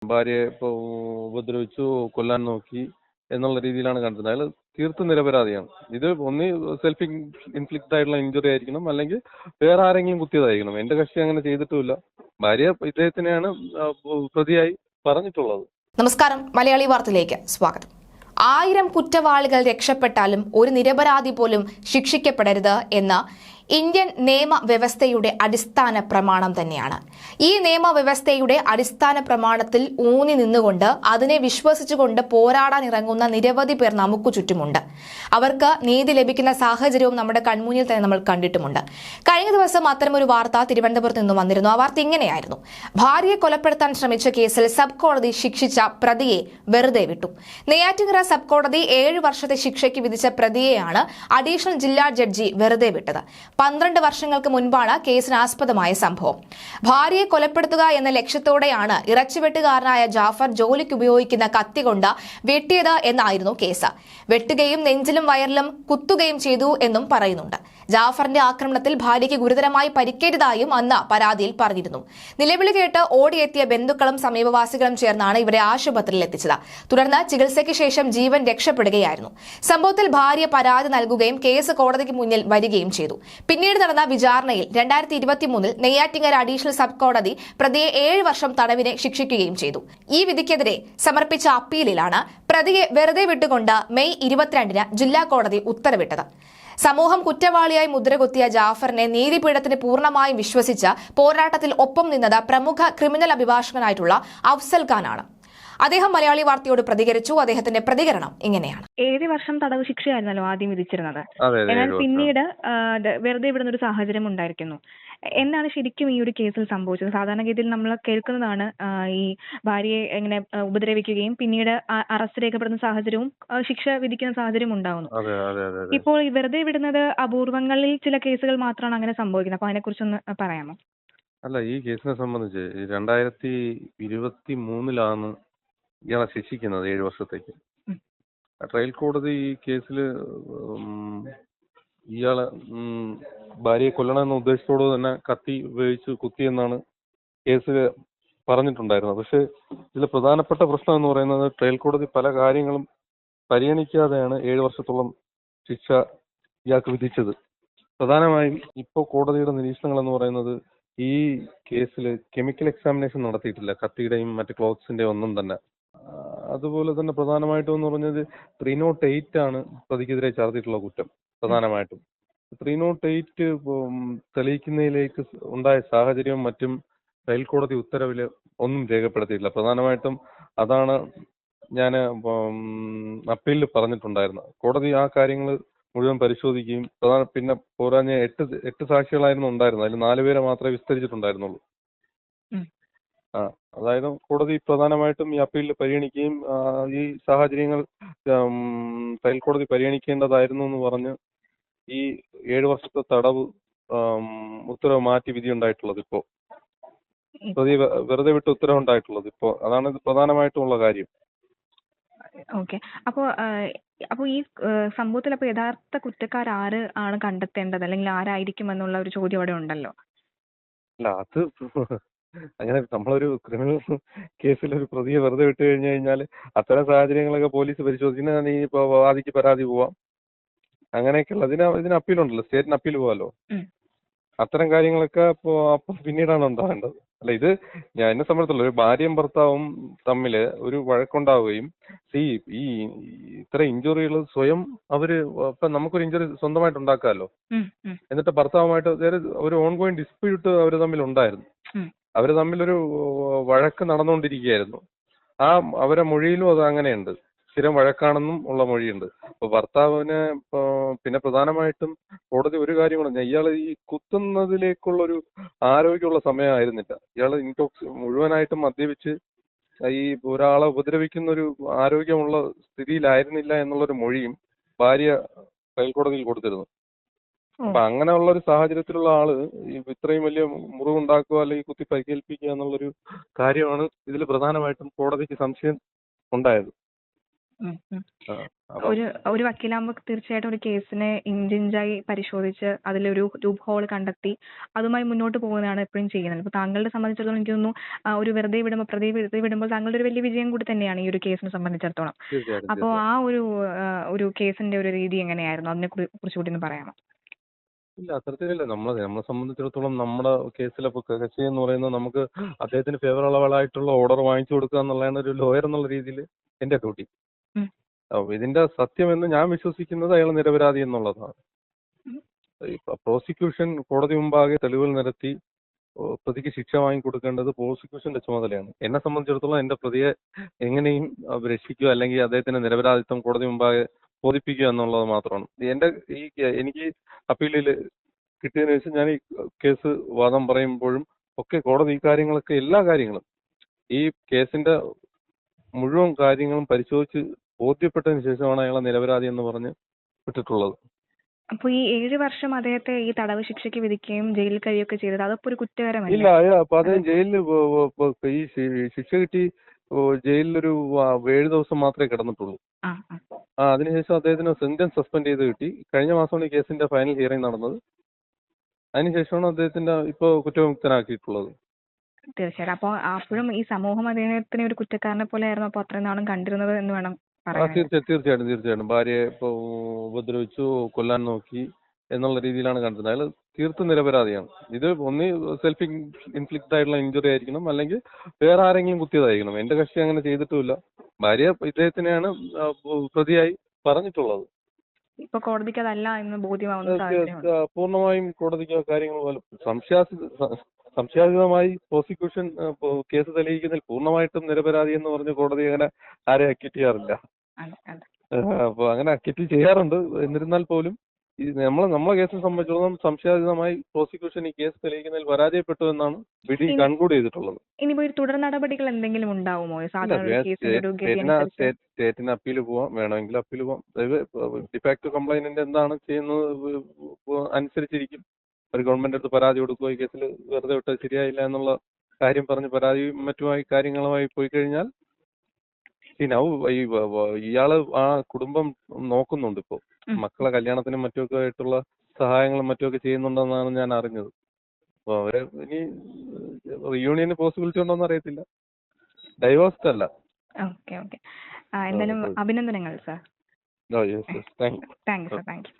ഭാര്യയെ ഇപ്പോൾ ഉപദ്രവിച്ചു, കൊല്ലാൻ നോക്കി എന്നുള്ള രീതിയിലാണ് കണ്ടത്. അയാൾ തീർത്തും നിരപരാധിയാണ്. ഇത് ഒന്നി സെൽഫ് ഇൻഫ്ലിക്റ്റ് ആയിട്ടുള്ള ഇഞ്ചുറി ആയിരിക്കണം, അല്ലെങ്കിൽ വേറെ ആരെങ്കിലും കുത്തിയതായിരിക്കണം. എന്റെ കക്ഷി അങ്ങനെ ചെയ്തിട്ടുമില്ല. ഭാര്യ ഇദ്ദേഹത്തിനെയാണ് പ്രതിയായി പറഞ്ഞിട്ടുള്ളത്. നമസ്കാരം, മലയാളി വാർത്തയിലേക്ക് സ്വാഗതം. 1000 കുറ്റവാളികൾ രക്ഷപ്പെട്ടാലും ഒരു നിരപരാധി പോലും ശിക്ഷിക്കപ്പെടരുത് എന്ന ഇന്ത്യൻ നിയമവ്യവസ്ഥയുടെ അടിസ്ഥാന പ്രമാണം തന്നെയാണ്. ഈ നിയമവ്യവസ്ഥയുടെ അടിസ്ഥാന പ്രമാണത്തിൽ ഊന്നി നിന്നുകൊണ്ട് അതിനെ വിശ്വസിച്ചുകൊണ്ട് പോരാടാൻ ഇറങ്ങുന്ന നിരവധി പേർ നമുക്ക് ചുറ്റുമുണ്ട്. അവർക്ക് നീതി ലഭിക്കുന്ന സാഹചര്യവും നമ്മുടെ കൺമുന്നിൽ തന്നെ നമ്മൾ കണ്ടിട്ടുമുണ്ട്. കഴിഞ്ഞ ദിവസം അത്തരമൊരു വാർത്ത തിരുവനന്തപുരത്ത് നിന്നും വന്നിരുന്നു. ആ വാർത്ത ഇങ്ങനെയായിരുന്നു: ഭാര്യയെ കൊലപ്പെടുത്താൻ ശ്രമിച്ച കേസിൽ സബ് കോടതി ശിക്ഷിച്ച പ്രതിയെ വെറുതെ വിട്ടു. നെയ്യാറ്റിൻകര സബ് കോടതി 7 വർഷത്തെ ശിക്ഷയ്ക്ക് വിധിച്ച പ്രതിയെയാണ് അഡീഷണൽ ജില്ലാ ജഡ്ജി വെറുതെ വിട്ടത്. 12 വർഷങ്ങൾക്ക് മുൻപാണ് കേസിനാസ്പദമായ സംഭവം. ഭാര്യയെ കൊലപ്പെടുത്തുക എന്ന ലക്ഷ്യത്തോടെയാണ് ഇറച്ചിവെട്ടുകാരനായ ജാഫർ ജോലിക്ക് ഉപയോഗിക്കുന്ന കത്തി കൊണ്ട് വെട്ടിയത് എന്നായിരുന്നു കേസ്. വെട്ടുകയും നെഞ്ചിലും വയറിലും കുത്തുകയും ചെയ്തു എന്നും പറയുന്നുണ്ട്. ജാഫറിന്റെ ആക്രമണത്തിൽ ഭാര്യയ്ക്ക് ഗുരുതരമായി പരിക്കേറ്റതായും അന്ന് പരാതിയിൽ പറഞ്ഞിരുന്നു. നിലവിളി കേട്ട് ഓടിയെത്തിയ ബന്ധുക്കളും സമീപവാസികളും ചേർന്നാണ് ഇവരെ ആശുപത്രിയിൽ എത്തിച്ചത്. തുടർന്ന് ചികിത്സയ്ക്ക് ശേഷം ജീവൻ രക്ഷപ്പെടുകയായിരുന്നു. സംഭവത്തിൽ ഭാര്യ പരാതി നൽകുകയും കേസ് കോടതിക്ക് മുന്നിൽ വരികയും ചെയ്തു. പിന്നീട് നടന്ന വിചാരണയിൽ 2023 നെയ്യാറ്റിൻകര അഡീഷണൽ സബ് കോടതി പ്രതിയെ 7 വർഷം തടവിന് ശിക്ഷിക്കുകയും ചെയ്തു. ഈ വിധിക്കെതിരെ സമർപ്പിച്ച അപ്പീലിലാണ് പ്രതിയെ വെറുതെ വിട്ടുകൊണ്ട് മെയ് 22 ജില്ലാ കോടതി ഉത്തരവിട്ടത്. സമൂഹം കുറ്റവാളിയായി മുദ്രകുത്തിയ ജാഫറിനെ നീതിപീഠത്തിന് പൂർണ്ണമായും വിശ്വസിച്ച് പോരാട്ടത്തിൽ ഒപ്പം നിന്നത് പ്രമുഖ ക്രിമിനൽ അഭിഭാഷകനായിട്ടുള്ള അഫ്സൽ ഖാനാണ്. അദ്ദേഹം മലയാളി വാർത്തയോട് പ്രതികരിച്ചു. അദ്ദേഹത്തിന്റെ പ്രതികരണം ഇങ്ങനെയാണ്: 7 വർഷം തടവ് ശിക്ഷയായിരുന്നല്ലോ ആദ്യം വിധിച്ചിരുന്നത്. എന്നാൽ പിന്നീട് വെറുതെ വിടുന്ന ഒരു സാഹചര്യം ഉണ്ടായിരിക്കുന്നു. എന്താണ് ശരിക്കും ഈ ഒരു കേസിൽ സംഭവിച്ചത്? സാധാരണഗതിയിൽ നമ്മൾ കേൾക്കുന്നതാണ് ഈ ഭാര്യയെ എങ്ങനെ ഉപദ്രവിക്കുകയും പിന്നീട് അറസ്റ്റ് രേഖപ്പെടുന്ന സാഹചര്യവും ശിക്ഷ വിധിക്കുന്ന സാഹചര്യം ഉണ്ടാവുന്നു. ഇപ്പോൾ ഈ വെറുതെ വിടുന്നത് അപൂർവങ്ങളിൽ ചില കേസുകൾ മാത്രമാണ് അങ്ങനെ സംഭവിക്കുന്നത്. അപ്പൊ അതിനെക്കുറിച്ചൊന്ന് പറയാമോ? അല്ല, ഈ കേസിനെ സംബന്ധിച്ച് 2023 ഇയാളെ ശിക്ഷിക്കുന്നത് 7 വർഷത്തേക്ക്. ട്രയൽ കോടതി ഈ കേസിൽ ഇയാളെ ഭാര്യയെ കൊല്ലണമെന്ന ഉദ്ദേശത്തോട് തന്നെ കത്തി ഉപയോഗിച്ച് കുത്തിയെന്നാണ് കേസിൽ പറഞ്ഞിട്ടുണ്ടായിരുന്നത്. പക്ഷേ ഇതിൽ പ്രധാനപ്പെട്ട പ്രശ്നം എന്ന് പറയുന്നത് ട്രയൽ കോടതി പല കാര്യങ്ങളും പരിഗണിക്കാതെയാണ് 7 വർഷത്തോളം ശിക്ഷ ഇയാൾക്ക് വിധിച്ചത്. പ്രധാനമായും ഇപ്പോൾ കോടതിയുടെ നിരീക്ഷണങ്ങൾ എന്ന് പറയുന്നത് ഈ കേസിൽ കെമിക്കൽ എക്സാമിനേഷൻ നടത്തിയിട്ടില്ല, കത്തിയുടെയും മറ്റ് ക്ലോത്ത്സിന്റെയും ഒന്നും തന്നെ. അതുപോലെ തന്നെ പ്രധാനമായിട്ടും എന്ന് പറഞ്ഞത് 308 ആണ് പ്രതിക്കെതിരെ ചാർത്തിയിട്ടുള്ള കുറ്റം. പ്രധാനമായിട്ടും 308 തെളിയിക്കുന്നതിലേക്ക് ഉണ്ടായ സാഹചര്യവും മറ്റും ട്രയൽ കോടതി ഉത്തരവിൽ ഒന്നും രേഖപ്പെടുത്തിയിട്ടില്ല. പ്രധാനമായിട്ടും അതാണ് ഞാൻ അപ്പീലിൽ പറഞ്ഞിട്ടുണ്ടായിരുന്നത്. കോടതി ആ കാര്യങ്ങൾ മുഴുവൻ പരിശോധിക്കുകയും പിന്നെ പോരാഞ്ഞ 8 സാക്ഷികളായിരുന്നു ഉണ്ടായിരുന്നത്. അതിൽ 4 പേരെ മാത്രമേ വിസ്തരിച്ചിട്ടുണ്ടായിരുന്നുള്ളൂ. അതായത് കോടതി പ്രധാനമായിട്ടും ഈ അപ്പീലിൽ പരിഗണിക്കുകയും ഈ സാഹചര്യങ്ങൾ ട്രയൽ കോടതി പരിഗണിക്കേണ്ടതായിരുന്നു എന്ന് പറഞ്ഞ് ഈ 7 വർഷത്തെ തടവ് ഉത്തരവ് മാറ്റി വിധി ഉണ്ടായിട്ടുള്ളത്. ഇപ്പോ പ്രതി വെറുതെ വിട്ട് ഉത്തരവ് ഉണ്ടായിട്ടുള്ളത് ഇപ്പോ അതാണ് പ്രധാനമായിട്ടുമുള്ള കാര്യം. ഓക്കെ. അപ്പോ ഈ സംഭവത്തിൽ അപ്പൊ യഥാർത്ഥ കുറ്റക്കാർ ആര് ആണ് കണ്ടെത്തേണ്ടത്, അല്ലെങ്കിൽ ആരായിരിക്കും എന്നുള്ള ഒരു ചോദ്യം അവിടെ ഉണ്ടല്ലോ. അല്ല, അത് അങ്ങനെ നമ്മളൊരു ക്രിമിനൽ കേസിൽ ഒരു പ്രതിയെ വെറുതെ വിട്ട് കഴിഞ്ഞാൽ അത്തരം സാഹചര്യങ്ങളൊക്കെ പോലീസ് പരിശോധിക്കുന്ന ഈ വാദിക്ക് പരാതി പോവാം, അങ്ങനെയൊക്കെയുള്ള ഇതിന് അപ്പീലുണ്ടല്ലോ, സ്റ്റേറ്റിന് അപ്പീൽ പോവാലോ. അത്തരം കാര്യങ്ങളൊക്കെ അപ്പം പിന്നീടാണ് ഉണ്ടാകേണ്ടത്. അല്ല, ഇത് എന്നെ സംബന്ധിച്ചുള്ള ഒരു ഭാര്യയും ഭർത്താവും തമ്മിൽ ഒരു വഴക്കുണ്ടാവുകയും ഈ ഇത്ര ഇഞ്ചുറികൾ സ്വയം ഇപ്പൊ നമുക്കൊരു ഇഞ്ചുറി സ്വന്തമായിട്ട് ഉണ്ടാക്കാമല്ലോ. എന്നിട്ട് ഭർത്താവുമായിട്ട് ഒരു ഓൺഗോയിങ് ഡിസ്പ്യൂട്ട് അവർ തമ്മിൽ ഉണ്ടായിരുന്നു. അവർ തമ്മിലൊരു വഴക്ക് നടന്നുകൊണ്ടിരിക്കുകയായിരുന്നു. അവരെ മൊഴിയിലും അത് അങ്ങനെയുണ്ട്, സ്ഥിരം വഴക്കാണെന്നും ഉള്ള മൊഴിയുണ്ട്. അപ്പൊ ഭർത്താവിന് പിന്നെ പ്രധാനമായിട്ടും കോടതി ഒരു കാര്യം കൂടെ, ഇയാൾ ഈ കുത്തുന്നതിലേക്കുള്ള ഒരു ആരോഗ്യമുള്ള സമയമായിരുന്നില്ല. ഇയാൾ മുഴുവനായിട്ടും മദ്യപിച്ച് ഈ ഒരാളെ ഉപദ്രവിക്കുന്ന ഒരു ആരോഗ്യമുള്ള സ്ഥിതിയിലായിരുന്നില്ല എന്നുള്ളൊരു മൊഴിയും ഭാര്യ ട്രയൽ കോടതിയിൽ കൊടുത്തിരുന്നു. അപ്പൊ അങ്ങനെയുള്ള ഒരു സാഹചര്യത്തിലുള്ള ആള് ഇത്രയും വലിയ മുറിവുണ്ടാക്കുക അല്ലെങ്കിൽ കുത്തി പരിക്കേൽപ്പിക്കുക എന്നുള്ളൊരു കാര്യമാണ് ഇതിൽ പ്രധാനമായിട്ടും കോടതിക്ക് സംശയം ഉണ്ടായത്. ഉം, ഉം. ആ, അപ്പം ഒരു വക്കീലാകുമ്പോൾ തീർച്ചയായിട്ടും ഒരു കേസിനെ ഇഞ്ചിഞ്ചായി പരിശോധിച്ച് അതിലൊരു ലൂപ്പ് ഹോൾ കണ്ടെത്തി അതുമായി മുന്നോട്ട് പോകുന്നതാണ് എപ്പോഴും ചെയ്യുന്നത്. അപ്പോൾ താങ്കളുടെ സംബന്ധിച്ചിടത്തോളം എനിക്ക് തോന്നുന്നു ഒരു വെറുതെ വിടുമ്പോൾ താങ്കളുടെ ഒരു വലിയ വിജയം കൂടി തന്നെയാണ് ഈ ഒരു കേസിനെ സംബന്ധിച്ചിടത്തോളം. തീർച്ചയായിട്ടും അപ്പോൾ ആ ഒരു കേസിന്റെ ഒരു രീതി എങ്ങനെയായിരുന്നു? അതിനെ കുറിച്ചുകൂടി ഒന്ന് പറയാമോ? ഇല്ല, അത്തരത്തിലില്ല. നമ്മളെ സംബന്ധിച്ചിടത്തോളം നമ്മുടെ കേസിലെ കക്ഷി എന്ന് പറയുന്നത് നമുക്ക് അദ്ദേഹത്തിന് ഫേവറബിൾ ആയിട്ടുള്ള ഓർഡർ വാങ്ങിച്ചു കൊടുക്കുക എന്നുള്ളതാണ് ഒരു ലോയർ എന്നുള്ള രീതിയിൽ എന്റെ ഡ്യൂട്ടി. ഉം. ഇതിന്റെ സത്യമെന്ന് ഞാൻ വിശ്വസിക്കുന്നത് അയാൾ നിരപരാധി എന്നുള്ളതാണ്. പ്രോസിക്യൂഷൻ കോടതി മുമ്പാകെ തെളിവുകൾ നിരത്തി പ്രതിക്ക് ശിക്ഷ വാങ്ങിക്കൊടുക്കേണ്ടത് പ്രോസിക്യൂഷന്റെ ചുമതലയാണ്. എന്നെ സംബന്ധിച്ചിടത്തോളം എന്റെ പ്രതിയെ എങ്ങനെയും രക്ഷിക്കുക അല്ലെങ്കിൽ അദ്ദേഹത്തിന്റെ നിരപരാധിത്വം കോടതി മുമ്പാകെ ബോധിപ്പിക്കുക എന്നുള്ളത് മാത്രമാണ്. എനിക്ക് അപ്പീലിൽ കിട്ടിയതിനു ശേഷം ഞാൻ ഈ കേസ് വാദം പറയുമ്പോഴും ഒക്കെ കോടതി ഈ കാര്യങ്ങളൊക്കെ എല്ലാ കാര്യങ്ങളും ഈ കേസിന്റെ മുഴുവൻ കാര്യങ്ങളും പരിശോധിച്ച് ബോധ്യപ്പെട്ടതിന് ശേഷമാണ് അയാളെ നിരപരാധി എന്ന് പറഞ്ഞ് വിട്ടിട്ടുള്ളത്. അപ്പൊ ഈ 7 വർഷം അദ്ദേഹത്തെ ഈ തടവ് ശിക്ഷയ്ക്ക് വിധിക്കുകയും ജയിലിൽ കഴിയുകയൊക്കെ ചെയ്തത് അതൊക്കെ ഒരു കുറ്റകരമല്ലേ? ഇല്ല, അപ്പൊ അദ്ദേഹം ജയിലിൽ ഈ ശിക്ഷ കിട്ടി ജയിലിലൊരു 7 ദിവസം മാത്രമേ കിടന്നിട്ടുള്ളൂ. അതിനുശേഷം അദ്ദേഹത്തിന് സെന്റൻസ് സസ്പെൻഡ് ചെയ്ത് കിട്ടി. കഴിഞ്ഞ മാസമാണ് ഈ കേസിന്റെ ഫൈനൽ ഹിയറിംഗ് നടന്നത്. അതിനുശേഷമാണ് അദ്ദേഹത്തിന്റെ ഇപ്പൊ കുറ്റവിമുക്തനാക്കിയിട്ടുള്ളത്. തീർച്ചയായിട്ടും. അപ്പൊ അപ്പോഴും ഈ സമൂഹം അദ്ദേഹത്തിനെ ഒരു കുറ്റക്കാരനെ പോലെ ആയിരുന്നു അപ്പൊ അത്രയും നാളും കണ്ടിരുന്നത് എന്ന് വേണം പറയാൻ. തീർച്ചയായിട്ടും ഭാര്യയെ ഇപ്പൊ ഉപദ്രവിച്ചു, കൊല്ലാൻ നോക്കി എന്നുള്ള രീതിയിലാണ് കണ്ടിരുന്നത്. അയാൾ തീർത്തും നിരപരാധിയാണ്. ഇത് ഒന്നി സെൽഫ് ഇൻഫ്ലിക്റ്റ് ആയിട്ടുള്ള ഇഞ്ചുറി ആയിരിക്കണം, അല്ലെങ്കിൽ വേറെ ആരെങ്കിലും കുത്തിയതായിരിക്കണം. എന്റെ കക്ഷി അങ്ങനെ ചെയ്തിട്ടുമില്ല. ഭാര്യ ഇദ്ദേഹത്തിനെയാണ് പ്രതിയായി പറഞ്ഞിട്ടുള്ളത്. ഇപ്പൊ കോടതിക്ക് അതല്ല എന്ന് ബോധ്യമാവുന്ന പൂർണ്ണമായും കോടതിക്ക് കാര്യങ്ങൾ സംശയാതീതമായി പ്രോസിക്യൂഷൻ കേസ് തെളിയിക്കുന്നതിൽ പൂർണ്ണമായിട്ടും നിരപരാധി എന്ന് പറഞ്ഞ് കോടതി അങ്ങനെ ആരെ അക്യൂറ്റ് ചെയ്യാറില്ല. അപ്പൊ അങ്ങനെ അക്യൂറ്റ് ചെയ്യാറുണ്ട്. എന്നിരുന്നാൽ പോലും നമ്മളെ കേസിനെ സംബന്ധിച്ചിടത്തോളം സംശയാതീതമായി പ്രോസിക്യൂഷൻ ഈ കേസ് തെളിയിക്കുന്നതിൽ പരാജയപ്പെട്ടു എന്നാണ് വിധി കൺക്ലൂഡ് ചെയ്തിട്ടുള്ളത്. ഇനിയിപ്പോ തുടർ നടപടികൾ എന്തെങ്കിലും ഉണ്ടാവുമോ? സ്റ്റേറ്റിന് അപ്പീൽ പോവാം, വേണമെങ്കിൽ അപ്പീൽ പോവാം. ഡിഫാക്ട് കംപ്ലൈന്റിന്റെ എന്താണ് ചെയ്യുന്നത് അനുസരിച്ചിരിക്കും. ഒരു ഗവൺമെന്റ് അടുത്ത് പരാതി കൊടുക്കുക, ഈ കേസിൽ വെറുതെ വിട്ടത് ശരിയായില്ല എന്നുള്ള കാര്യം പറഞ്ഞ് പരാതിയും മറ്റുമായി കാര്യങ്ങളുമായി പോയി കഴിഞ്ഞാൽ ഇയാള് ആ കുടുംബം നോക്കുന്നുണ്ട്. ഇപ്പോ മക്കളെ കല്യാണത്തിനും മറ്റുമൊക്കെ ആയിട്ടുള്ള സഹായങ്ങളും മറ്റുമൊക്കെ ചെയ്യുന്നുണ്ടെന്നാണ് ഞാൻ അറിഞ്ഞത്. അപ്പൊ അവര് ഇനി റിയൂണിയന് പോസിബിലിറ്റി ഉണ്ടോന്ന് അറിയത്തില്ല. ഡൈവോഴ്സ്ഡ് അല്ല. എന്തായാലും അഭിനന്ദനങ്ങൾ sir. Thank you. Thank you sir. Thank you.